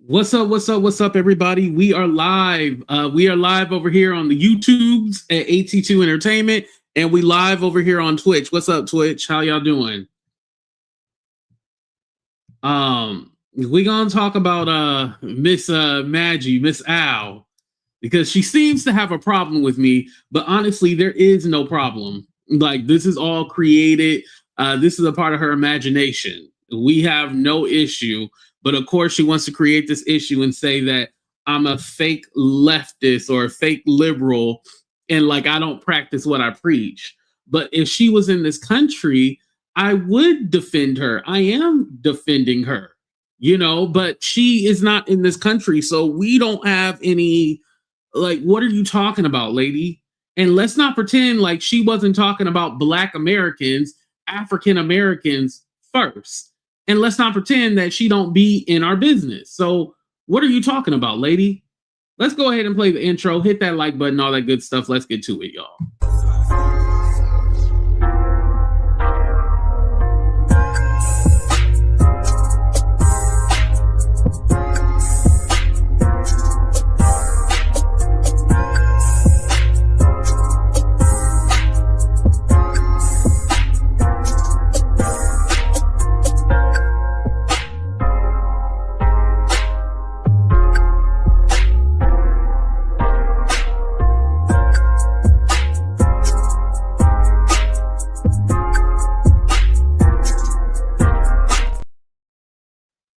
What's up? What's up? What's up, everybody? We are live. We are live over here on the YouTubes at AT2 Entertainment, and we live over here on Twitch. What's up, Twitch? How y'all doing? We gonna talk about Miss Madgie, Miss Al, because she seems to have a problem with me, but honestly, there is no problem. Like, this is all created. This is a part of her imagination. We have no issue. But of course, she wants to create this issue and say that I'm a fake leftist or a fake liberal and like I don't practice what I preach. But if she was in this country, I would defend her. I am defending her, but she is not in this country. So we don't have any, like, what are you talking about, lady? And let's not pretend like she wasn't talking about Black Americans, African Americans first. And let's not pretend that she don't be in our business. So what are you talking about, lady? Let's go ahead and play the intro. Hit that like button, all that good stuff. Let's get to it, y'all.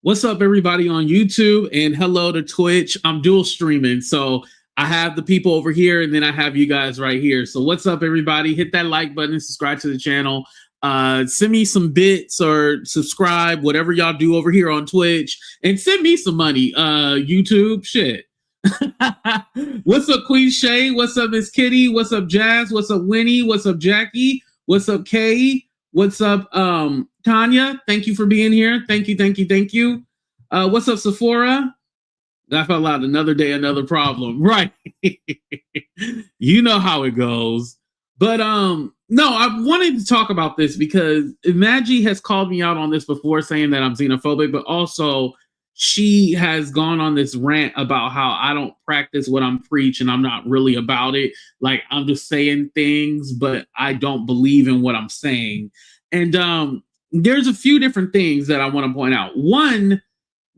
What's up, everybody on YouTube, and hello to Twitch. I'm dual streaming, so I have the people over here, and then I have you guys right here. So what's up, everybody? Hit that like button and subscribe to the channel. Send me some bits or subscribe, whatever y'all do over here on Twitch, and send me some money, YouTube. Shit. What's up, Queen Shay? What's up, Miss Kitty? What's up, Jazz? What's up, Winnie? What's up, Jackie? What's up, Kay? What's up, Tanya? Thank you for being here. Thank you, thank you, thank you. What's up, Sephora? I felt out another day, another problem. Right. You know how it goes. But no, I wanted to talk about this because Madgie has called me out on this before, saying that I'm xenophobic, but also she has gone on this rant about how I don't practice what I'm preaching. I'm not really about it. Like, I'm just saying things, but I don't believe in what I'm saying. And there's a few different things that I want to point out. One,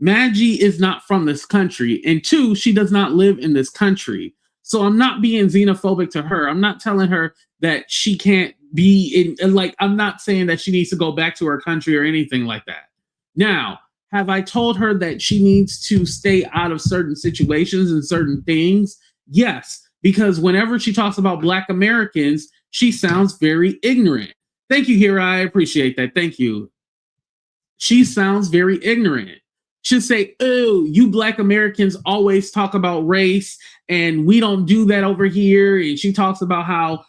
Madgie is not from this country. And two, she does not live in this country. So I'm not being xenophobic to her. I'm not telling her that she can't be in, like, I'm not saying that she needs to go back to her country or anything like that. Now, have I told her that she needs to stay out of certain situations and certain things? Yes, because whenever she talks about Black Americans, she sounds very ignorant. Thank you, Hira. I appreciate that. Thank you. She sounds very ignorant. She'll say, oh, you Black Americans always talk about race, and we don't do that over here. And she talks about how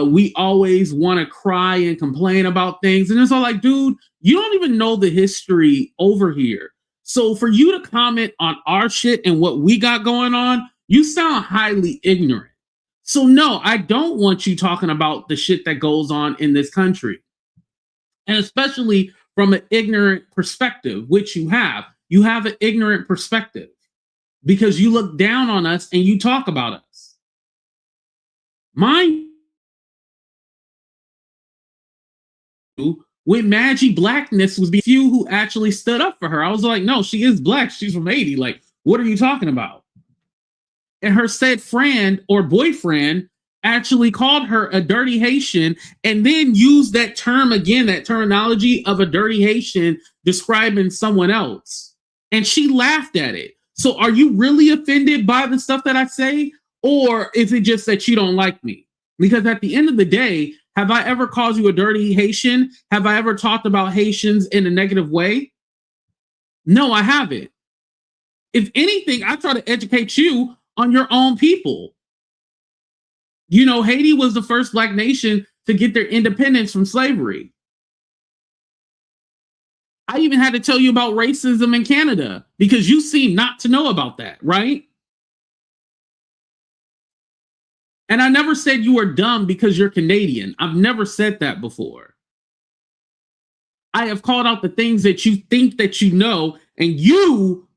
we always want to cry and complain about things. And it's all like, dude, you don't even know the history over here. So for you to comment on our shit and what we got going on, you sound highly ignorant. So no, I don't want you talking about the shit that goes on in this country. And especially from an ignorant perspective, which you have. You have an ignorant perspective because you look down on us and you talk about us. Mind you, with Madgie, blackness was the few who actually stood up for her. I was like, no, she is Black. She's from Haiti. Like, what are you talking about? And her said friend or boyfriend actually called her a dirty Haitian and then used that term again, that terminology of a dirty Haitian describing someone else. And she laughed at it. So are you really offended by the stuff that I say? Or is it just that you don't like me? Because at the end of the day, have I ever called you a dirty Haitian? Have I ever talked about Haitians in a negative way? No, I haven't. If anything, I try to educate you on your own people. You know, Haiti was the first Black nation to get their independence from slavery. I even had to tell you about racism in Canada because you seem not to know about that, right? And I never said you are dumb because you're Canadian. I've never said that before. I have called out the things that you think that you know, and you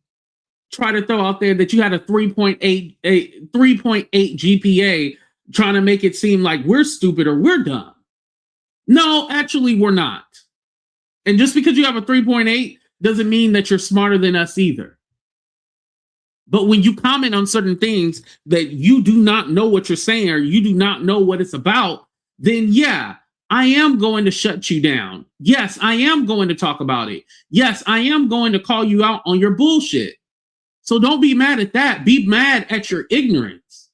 try to throw out there that you had a 3.8 GPA, trying to make it seem like we're stupid or we're dumb. No, actually, we're not. And just because you have a 3.8 doesn't mean that you're smarter than us either. But when you comment on certain things that you do not know what you're saying or you do not know what it's about, then yeah, I am going to shut you down. Yes, I am going to talk about it. Yes, I am going to call you out on your bullshit. So don't be mad at that. Be mad at your ignorance.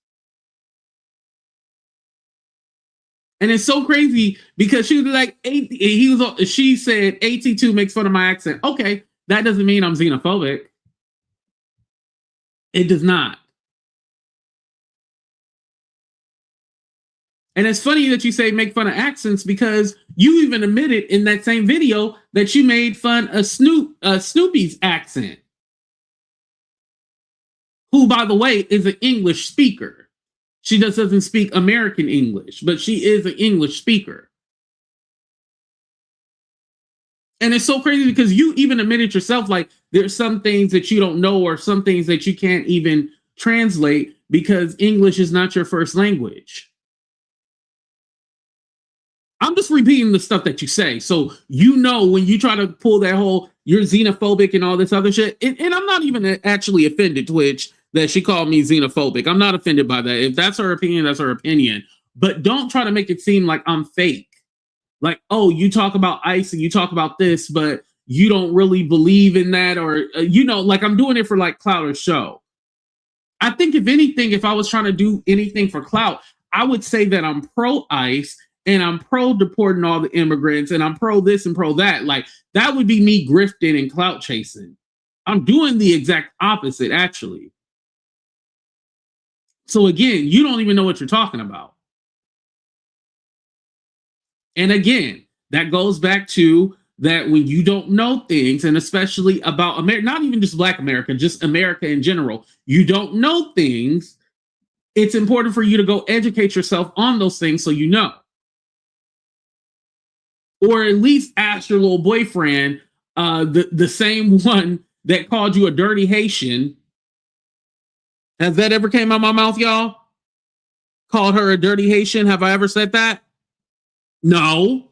And it's so crazy because she was like, she said AT2 makes fun of my accent. Okay, that doesn't mean I'm xenophobic. It does not. And it's funny that you say make fun of accents because you even admitted in that same video that you made fun of Snoopy's accent, who, by the way, is an English speaker. She just doesn't speak American English, but she is an English speaker. And it's so crazy because you even admitted yourself, like, there's some things that you don't know or some things that you can't even translate because English is not your first language. I'm just repeating the stuff that you say. So, you know, when you try to pull that whole, you're xenophobic and all this other shit, and I'm not even actually offended, Twitch, that she called me xenophobic. I'm not offended by that. If that's her opinion, that's her opinion. But don't try to make it seem like I'm fake. Like, oh, you talk about ICE and you talk about this, but you don't really believe in that, or, you know, like I'm doing it for like clout or show. I think if anything, if I was trying to do anything for clout, I would say that I'm pro ICE and I'm pro deporting all the immigrants and I'm pro this and pro that. Like, that would be me grifting and clout chasing. I'm doing the exact opposite, actually. So again, you don't even know what you're talking about. And again, that goes back to that when you don't know things, and especially about America, not even just Black America, just America in general, you don't know things. It's important for you to go educate yourself on those things so you know. Or at least ask your little boyfriend, the same one that called you a dirty Haitian. Has that ever came out of my mouth, y'all? Called her a dirty Haitian? Have I ever said that? No.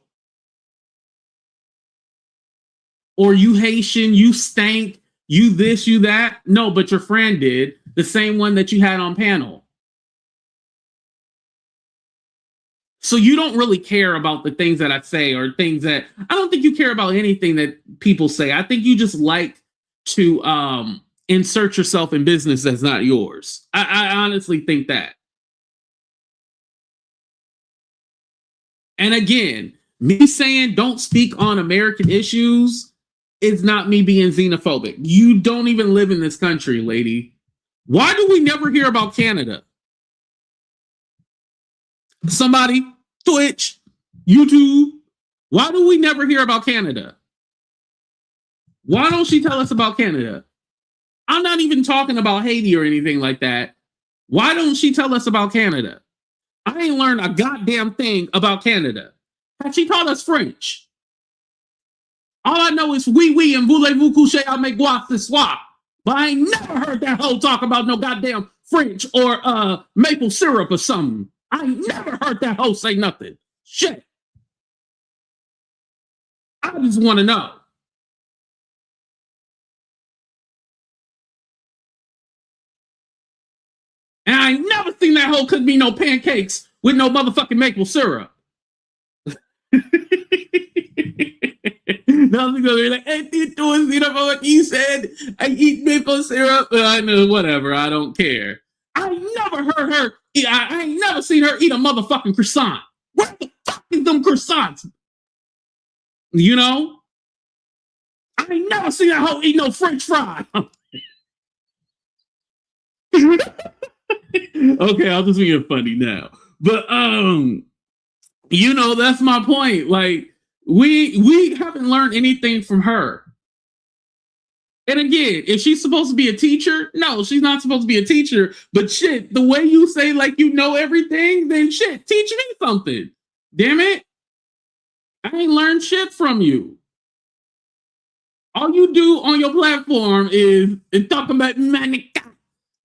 Or you Haitian, you stank, you this, you that. No, but your friend did. The same one that you had on panel. So you don't really care about the things that I say or things that, I don't think you care about anything that people say. I think you just like to insert yourself in business that's not yours. I honestly think that. And again, me saying don't speak on American issues is not me being xenophobic. You don't even live in this country, lady. Why do we never hear about Canada? Somebody, Twitch, YouTube, why do we never hear about Canada? Why don't she tell us about Canada? I'm not even talking about Haiti or anything like that. Why don't she tell us about Canada? I ain't learned a goddamn thing about Canada. Had she taught us French? All I know is oui and voulez-vous coucher avec moi ce soir. But I ain't never heard that hoe talk about no goddamn French or maple syrup or something. I ain't never heard that hoe say nothing. Shit. I just want to know. And I ain't never seen that hoe cook me no pancakes with no motherfucking maple syrup. Now they're gonna be like, hey, you know what you said? I eat maple syrup. I know, whatever. I don't care. I never heard her. I ain't never seen her eat a motherfucking croissant. Where the fuck is them croissants? You know? I ain't never seen that hoe eat no French fry. Okay, I'll just be funny now. But you know, that's my point. Like, we haven't learned anything from her. And again, if she's supposed to be a teacher, no, she's not supposed to be a teacher. But shit, the way you say like you know everything, then shit, teach me something. Damn it. I ain't learned shit from you. All you do on your platform is talk about Monica.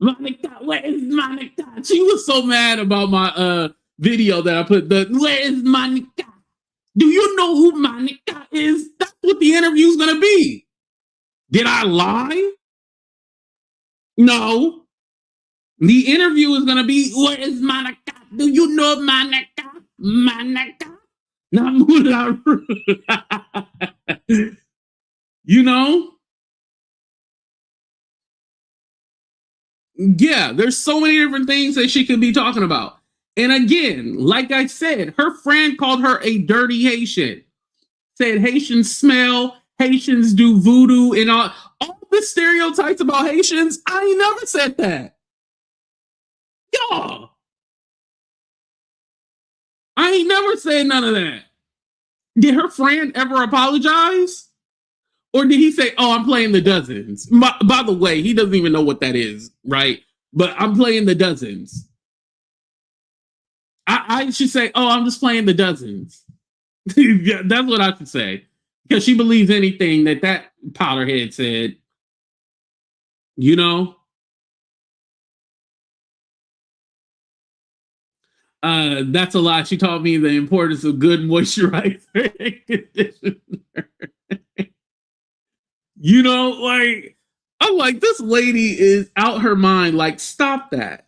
Monica, where is Monica? She was so mad about my video that I put. Where is Monica? Do you know who Monica is? That's what the interview's gonna be. Did I lie? No. The interview is gonna be, where is Monica? Do you know Monica? Monica? Not Moulin. You know? Yeah, there's so many different things that she could be talking about. And again, like I said, her friend called her a dirty Haitian. Said Haitians smell, Haitians do voodoo, and all the stereotypes about Haitians. I ain't never said that. Y'all, I ain't never said none of that. Did her friend ever apologize? Or did he say, oh, I'm playing the dozens? By the way, he doesn't even know what that is, right? But I'm playing the dozens. I should say, oh, I'm just playing the dozens. Yeah, that's what I should say. Because she believes anything that powderhead said. You know? That's a lot. She taught me the importance of good moisturizer. You know, like, I'm like, this lady is out her mind. Like, stop that.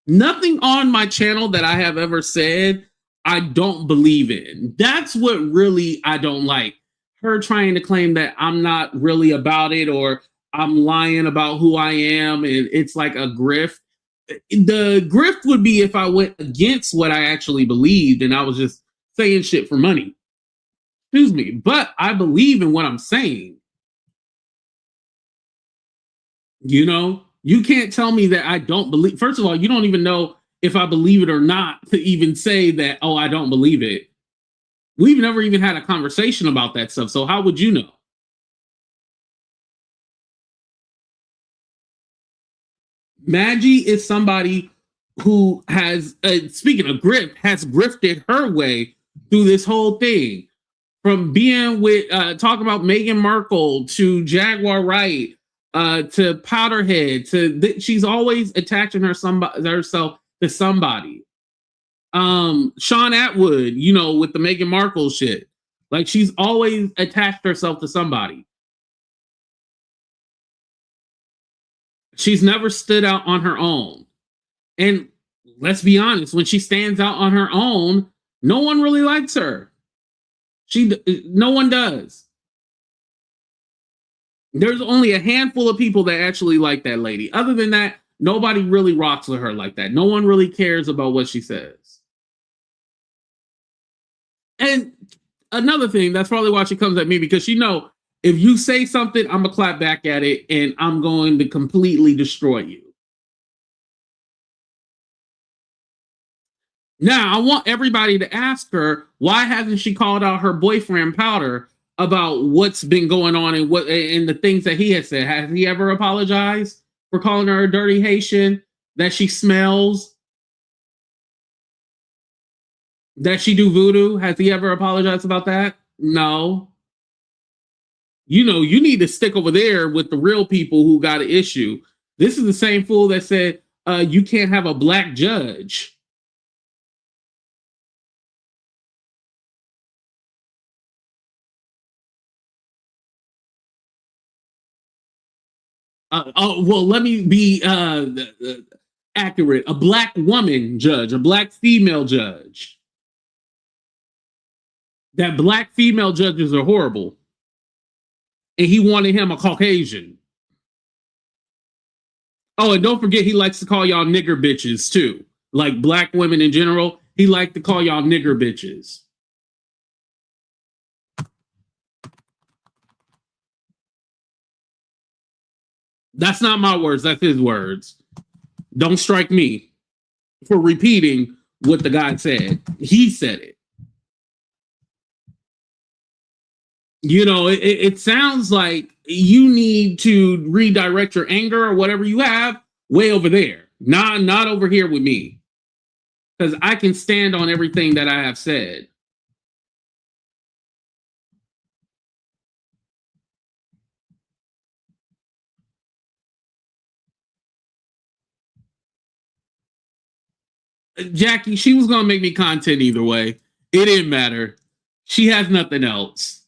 Nothing on my channel that I have ever said I don't believe in. That's what really I don't like. Her trying to claim that I'm not really about it, or I'm lying about who I am, and it's like a grift. The grift would be if I went against what I actually believed and I was just saying shit for money. Excuse me, but I believe in what I'm saying. You know, you can't tell me that I don't believe. First of all, you don't even know if I believe it or not to even say that, oh, I don't believe it. We've never even had a conversation about that stuff. So how would you know? Madgie is somebody who has, speaking of grift, has grifted her way through this whole thing. From being with, talking about Meghan Markle to Jaguar Wright, to Powderhead, she's always attaching herself to somebody. Sean Atwood, you know, with the Meghan Markle shit. Like, she's always attached herself to somebody. She's never stood out on her own. And let's be honest, when she stands out on her own, no one really likes her. No one does. There's only a handful of people that actually like that lady. Other than that, nobody really rocks with her like that. No one really cares about what she says. And another thing, that's probably why she comes at me, because she know if you say something, I'm gonna clap back at it and I'm going to completely destroy you. Now, I want everybody to ask her, why hasn't she called out her boyfriend Powder about what's been going on and the things that he has said? Has he ever apologized for calling her a dirty Haitian, that she smells, that she do voodoo? Has he ever apologized about that? No. You know, you need to stick over there with the real people who got an issue. This is the same fool that said you can't have a black judge. Well, let me be accurate. A black woman judge, a black female judge. That black female judges are horrible. And he wanted him a Caucasian. Oh, and don't forget, he likes to call y'all nigger bitches too. Like black women in general, he liked to call y'all nigger bitches. That's not my words, that's his words. Don't strike me for repeating what the guy said. He said it. You know, it sounds like you need to redirect your anger or whatever you have way over there, not over here with me, because I can stand on everything that I have said. Jackie, she was gonna make me content either way. It didn't matter. She has nothing else.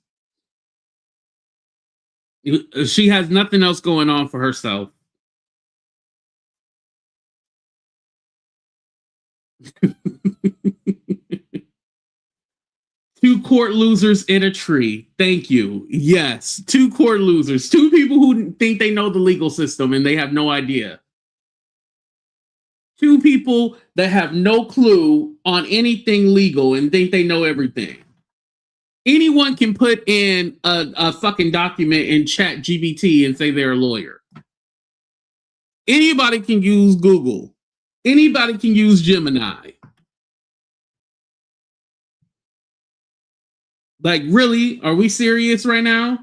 She has nothing else going on for herself. Two court losers in a tree. Thank you. Yes, two court losers. Two people who think they know the legal system and they have no idea. Two people that have no clue on anything legal and think they know everything. Anyone can put in a fucking document in Chat GBT and say they're a lawyer. Anybody can use Google. Anybody can use Gemini. Like, really? Are we serious right now?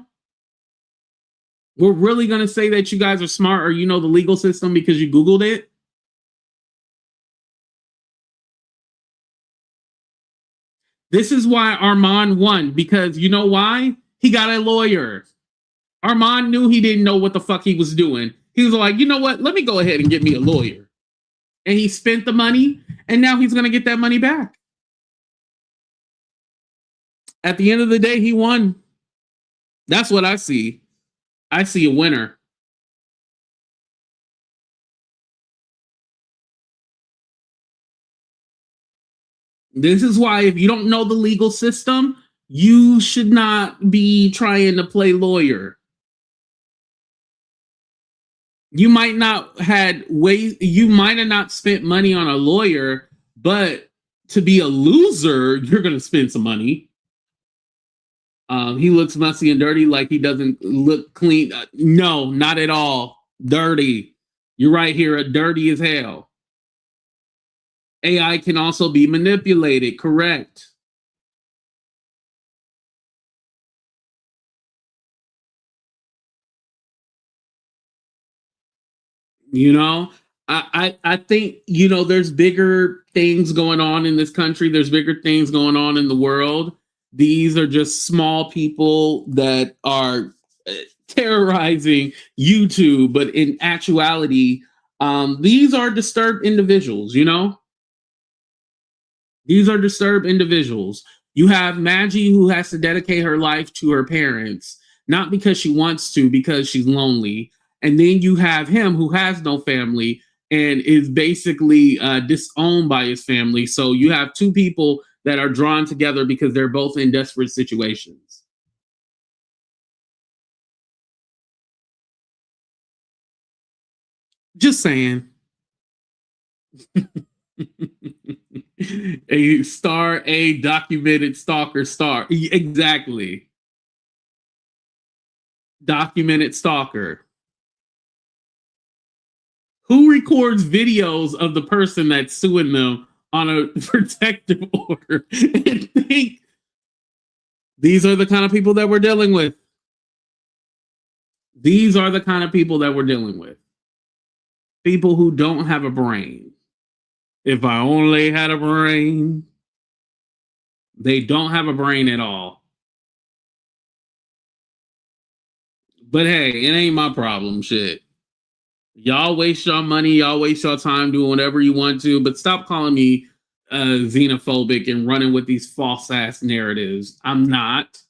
We're really going to say that you guys are smart or you know the legal system because you Googled it? This is why Armand won, because you know why? He got a lawyer. Armand knew he didn't know what the fuck he was doing. He was like, you know what? Let me go ahead and get me a lawyer. And he spent the money, and now he's going to get that money back. At the end of the day, he won. That's what I see. I see a winner. This is why if you don't know the legal system, you should not be trying to play lawyer. You might not you might have not spent money on a lawyer, but to be a loser, you're going to spend some money. He looks messy and dirty, like he doesn't look clean. No, not at all. Dirty. You're right here, dirty as hell. AI can also be manipulated, correct? You know, I think, you know, there's bigger things going on in this country. There's bigger things going on in the world. These are just small people that are terrorizing YouTube, but in actuality, these are disturbed individuals, you know? These are disturbed individuals. You have Madgie, who has to dedicate her life to her parents, not because she wants to, because she's lonely. And then you have him, who has no family and is basically disowned by his family. So you have two people that are drawn together because they're both in desperate situations. Just saying. A documented stalker star. Exactly. Documented stalker. Who records videos of the person that's suing them on a protective order and think these are the kind of people that we're dealing with? These are the kind of people that we're dealing with. People who don't have a brain. If I only had a brain. They don't have a brain at all. But hey, it ain't my problem, shit. Y'all waste your money, y'all waste your time doing whatever you want to, but stop calling me xenophobic and running with these false ass narratives. I'm not.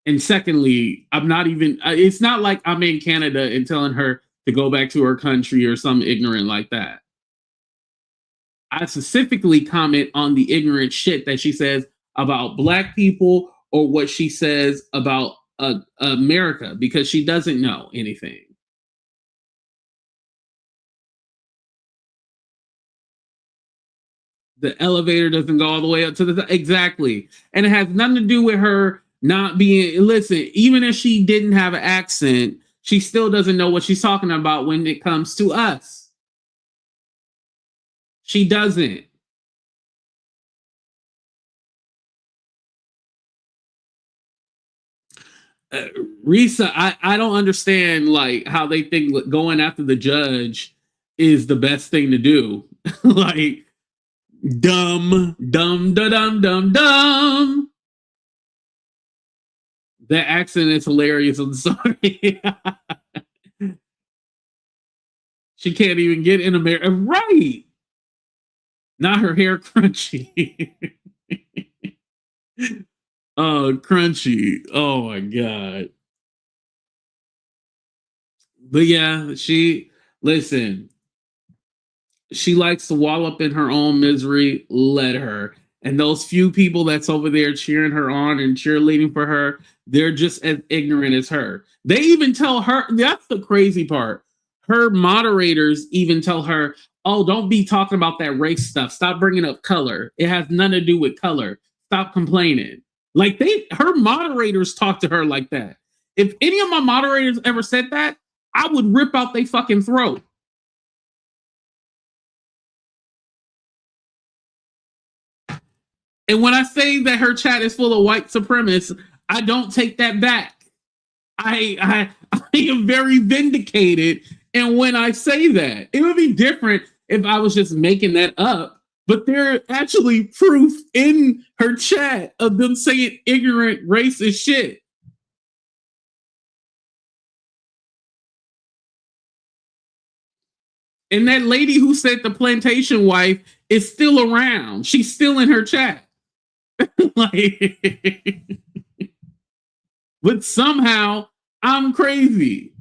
And secondly, I'm not even, it's not like I'm in Canada and telling her to go back to her country or something ignorant like that. I specifically comment on the ignorant shit that she says about Black people or what she says about America, because she doesn't know anything. The elevator doesn't go all the way up to the top. Exactly. And it has nothing to do with her not being, listen, even if she didn't have an accent, she still doesn't know what she's talking about when it comes to us. She doesn't. Uh, Risa, I don't understand like how they think going after the judge is the best thing to do. Like, dumb, dumb, da dum, dumb, dumb. That accent is hilarious. I'm sorry. She can't even get in America. Right. Not her hair crunchy. Oh, crunchy. Oh my god. But yeah, listen, she likes to wall up in her own misery. Let her. And those few people that's over there cheering her on and cheerleading for her, they're just as ignorant as her. They even tell her, that's the crazy part. Her moderators even tell her, oh, don't be talking about that race stuff. Stop bringing up color. It has nothing to do with color. Stop complaining. Like her moderators talk to her like that. If any of my moderators ever said that, I would rip out their fucking throat. And when I say that her chat is full of white supremacists, I don't take that back. I am very vindicated. And when I say that, it would be different if I was just making that up. But there actually proof in her chat of them saying ignorant, racist shit. And that lady who said the plantation wife is still around. She's still in her chat. Like, but somehow I'm crazy.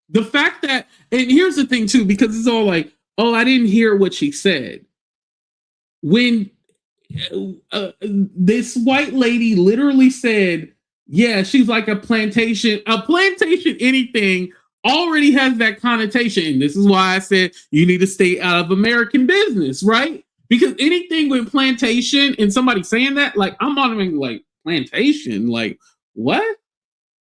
The fact that, and here's the thing too, because it's all like, oh, I didn't hear what she said. When this white lady literally said, yeah, she's like a plantation anything already has that connotation. And this is why I said you need to stay out of American business, right? Because anything with plantation and somebody saying that, like, I'm on like, plantation, like, what?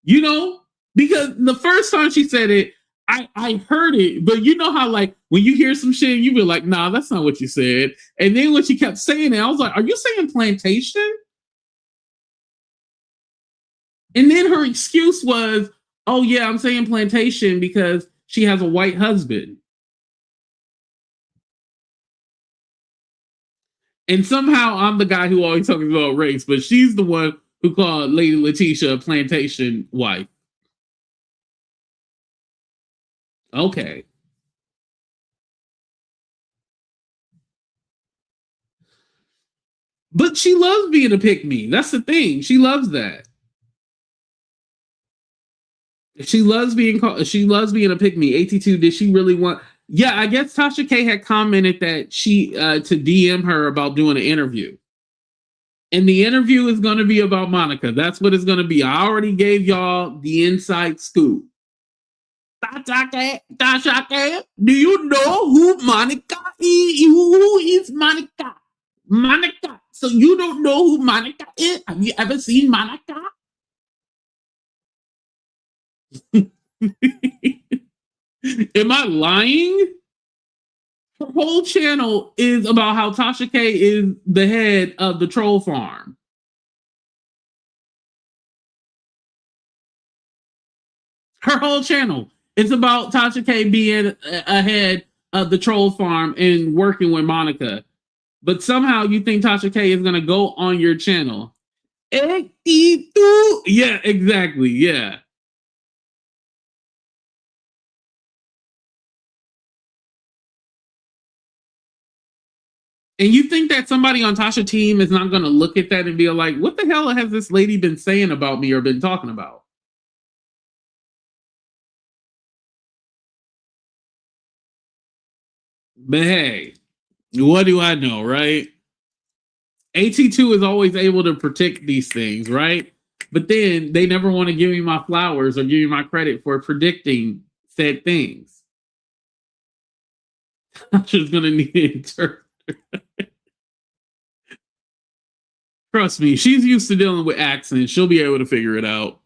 You know? Because the first time she said it, I heard it, but you know how, like, when you hear some shit, you be like, nah, that's not what you said. And then when she kept saying it, I was like, are you saying plantation? And then her excuse was, oh, yeah, I'm saying plantation because she has a white husband. And somehow I'm the guy who always talks about race, but she's the one who called Lady Letitia a plantation wife. Okay. But she loves being a pick me. That's the thing. She loves that. She loves being called. She loves being a pick me. AT2. Did she really want? Yeah, I guess Tasha K had commented that she to DM her about doing an interview, and the interview is going to be about Monica. That's what it's going to be. I already gave y'all the inside scoop. Tasha K, do you know who Monica is? Who is Monica? Monica. So you don't know who Monica is? Have you ever seen Monica? Am I lying? Her whole channel is about how Tasha K is the head of the troll farm. Her whole channel is about Tasha K being ahead of the troll farm and working with Monica. But somehow you think Tasha K is going to go on your channel. Yeah, exactly. Yeah. And you think that somebody on Tasha team is not going to look at that and be like, what the hell has this lady been saying about me or been talking about? But hey, what do I know, right? AT2 is always able to predict these things, right? But then they never want to give me my flowers or give me my credit for predicting said things. I'm just going to need an interpreter. Trust me, she's used to dealing with accents. She'll be able to figure it out.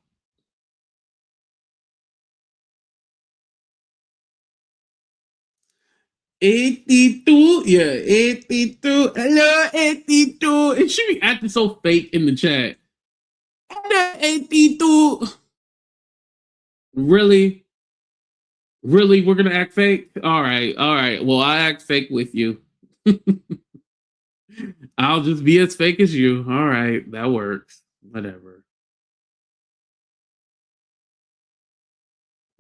AT2, yeah, AT2. Hello, AT2. And she be acting so fake in the chat. Hello, AT2. Really? Really? We're gonna act fake? All right, all right. Well, I act fake with you. I'll just be as fake as you. All right, that works. Whatever.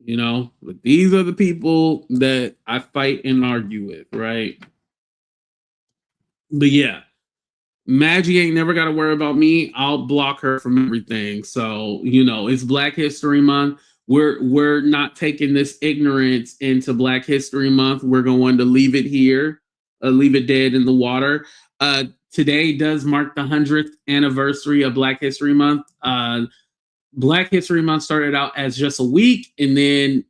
You know, but these are the people that I fight and argue with, right? But yeah, Madgie ain't never got to worry about me. I'll block her from everything. So, you know, it's Black History Month. We're not taking this ignorance into Black History Month. We're going to leave it here, leave it dead in the water. Today does mark the 100th anniversary of Black History Month. Black History Month started out as just a week, and then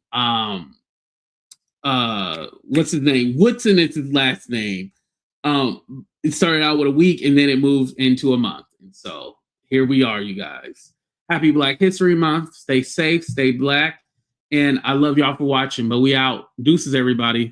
what's his name? Woodson is his last name. It started out with a week, and then it moved into a month. And so here we are, you guys. Happy Black History Month. Stay safe, stay black, and I love y'all for watching. But we out. Deuces, everybody.